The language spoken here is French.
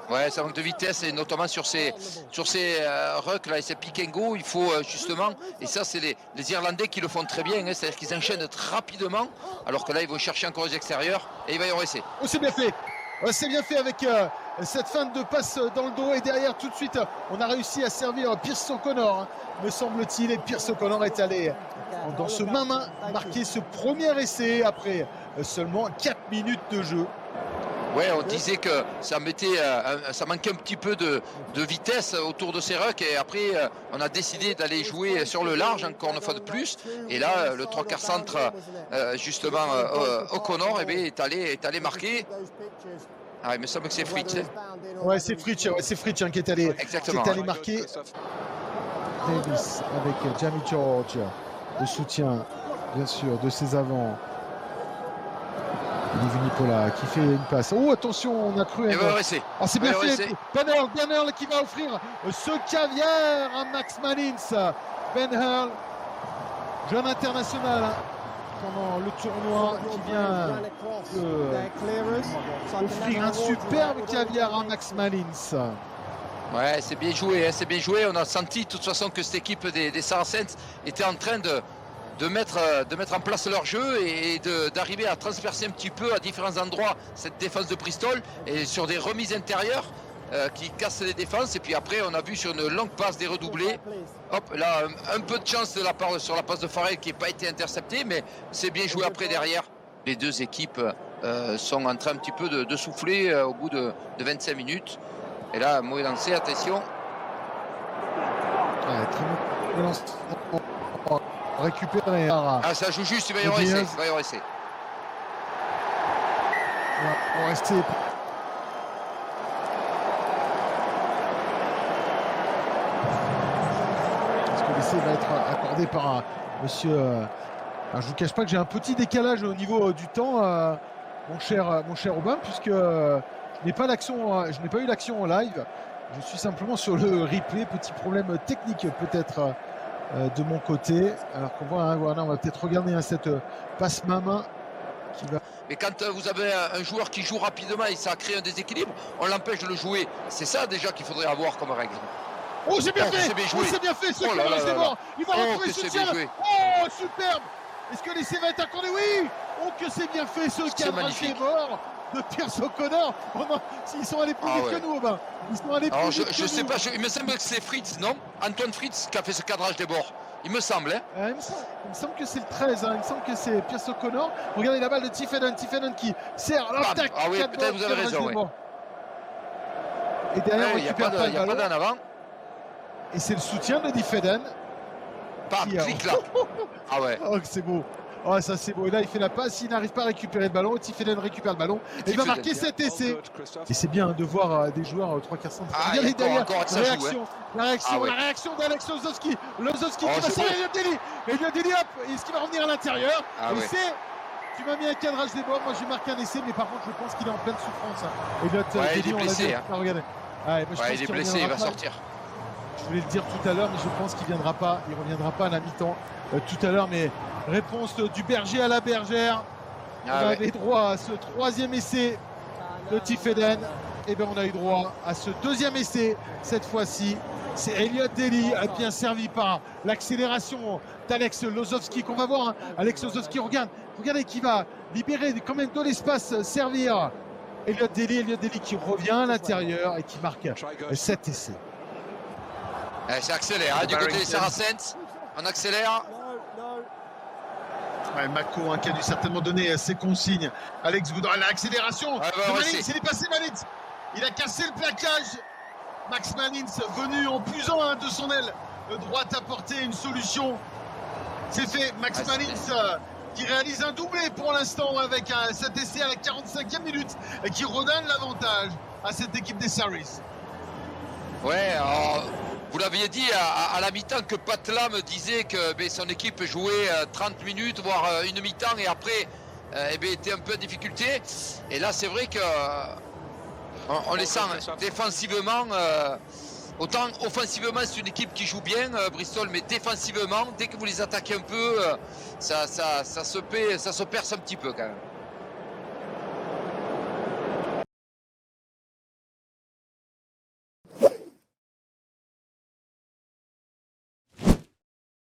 Ouais, ça manque de vitesse et notamment sur ces rucks là et ces pick and go, il faut justement, et ça c'est les Irlandais qui le font très bien, hein, c'est-à-dire qu'ils enchaînent rapidement, alors que là ils vont chercher encore les extérieurs et il va y avoir essai. Oh, c'est bien fait. C'est bien fait avec cette fin de passe dans le dos et derrière tout de suite on a réussi à servir Pierce O'Connor, hein, me semble-t-il, et Pierce O'Connor est allé dans ce main marquer ce premier essai après seulement 4 minutes de jeu. Ouais, on disait que ça manquait un petit peu de vitesse autour de ces rucks et après on a décidé d'aller jouer sur le large encore une fois de plus et là le 3/4 centre justement O'Connor est allé marquer. Ah, il me semble que c'est Fritz. Ouais, c'est Fritz, hein, qui est allé marquer. Davis avec Jamie George, le soutien bien sûr de ses avants. Nicolas qui fait une passe. Oh, attention, on a cru. Ah, c'est bien fait. Ben Hurl qui va offrir ce caviar à Max Malins. Ben Hurl, jeune international pendant le tournoi, qui vient offrir un superbe caviar à Max Malins. Ouais, c'est bien joué, hein, c'est bien joué. On a senti de toute façon que cette équipe des Saracens était en train de mettre en place leur jeu et d'arriver à transpercer un petit peu à différents endroits cette défense de Bristol et sur des remises intérieures qui cassent les défenses. Et puis après, on a vu sur une longue passe des redoublés. Hop, là, un peu de chance de la part sur la passe de Farrell qui n'a pas été interceptée, mais c'est bien joué après derrière. Les deux équipes sont en train un petit peu de souffler au bout de 25 minutes. Et là, mauvais lancé, attention. Récupérer. Ah, ça joue juste, il va y avoir essai. On va rester. Est-ce que l'essai va être accordé par monsieur alors, je vous cache pas que j'ai un petit décalage au niveau du temps, mon cher Robin, puisque je n'ai pas eu l'action en live. Je suis simplement sur le replay. Petit problème technique peut-être de mon côté. Alors qu'on voit, voilà, on va peut-être regarder cette passe main qui va. Mais quand vous avez un joueur qui joue rapidement et ça crée un déséquilibre, on l'empêche de le jouer. C'est ça déjà qu'il faudrait avoir comme règle. Oh, c'est bien fait! C'est bien joué. C'est bien fait, ce qui reste mort. Il va retrouver ce tir. Oh, superbe! Est-ce que l'essai va être accordé? Oui! Oh, que c'est bien fait, ce cadrage des morts de Pierce O'Connor. Ils sont allés plus vite que nous, Aubin. Ils sont allés plus vite que nous. Je sais pas, il me semble que c'est Fritz, non? Antoine Fritz qui a fait ce cadrage des bords. Il me semble, hein. Il me semble que c'est le 13, hein. Il me semble que c'est Pierce O'Connor. Regardez la balle de Tiffenen qui sert l'attaque. Ah oui, peut-être vous avez raison, oui. Et derrière, il n'y a pas d'en avant. Et c'est le soutien de Tiffenen. Clic là. Ah ouais. Oh, c'est beau. Oh, ça c'est beau. Et là, il fait la passe. Il n'arrive pas à récupérer le ballon. Tiffenen récupère le ballon. Et il va marquer cet essai. Et c'est bien de voir des joueurs 3/4 centre. Regardez derrière. La réaction d'Alex Lozowski. Lozowski qui va servir Elliot Daly. Hop. Est-ce qu'il va revenir à l'intérieur? Tu m'as mis un cadrage des bords. Moi, j'ai marqué un essai. Mais par contre, je pense qu'il est en pleine souffrance. Elliot Daly, on l'a dit. Regardez. Il est blessé. Il va sortir. Je voulais le dire tout à l'heure, mais je pense qu'il reviendra pas à la mi-temps tout à l'heure. Mais réponse du berger à la bergère. On avait droit à ce troisième essai de Tiffenen. Et bien on a eu droit à ce deuxième essai. Cette fois-ci, c'est Elliot Daly, bien servi par l'accélération d'Alex Lozowski qu'on va voir. Hein. Alex Lozowski, regardez qui va libérer quand même de l'espace, servir Elliot Daly qui revient à l'intérieur et qui marque cet essai. Ça accélère, du côté des Saracens. On accélère. Ouais, Mako qui a dû certainement donner ses consignes. Alex Goudron, l'accélération. Malins, il est passé Malins. Il a cassé le plaquage. Max Malins venu en puisant de son aile droite apporter une solution. C'est fait. Max Malins qui réalise un doublé pour l'instant avec cet essai à la 45e minute et qui redonne l'avantage à cette équipe des Saris. Ouais, alors, vous l'aviez dit à la mi-temps que Pat Lam disait que son équipe jouait 30 minutes, voire une mi-temps, et après était un peu en difficulté. Et là, c'est vrai que on les sent défensivement. Autant offensivement, c'est une équipe qui joue bien, Bristol, mais défensivement, dès que vous les attaquez un peu, ça se perce un petit peu quand même.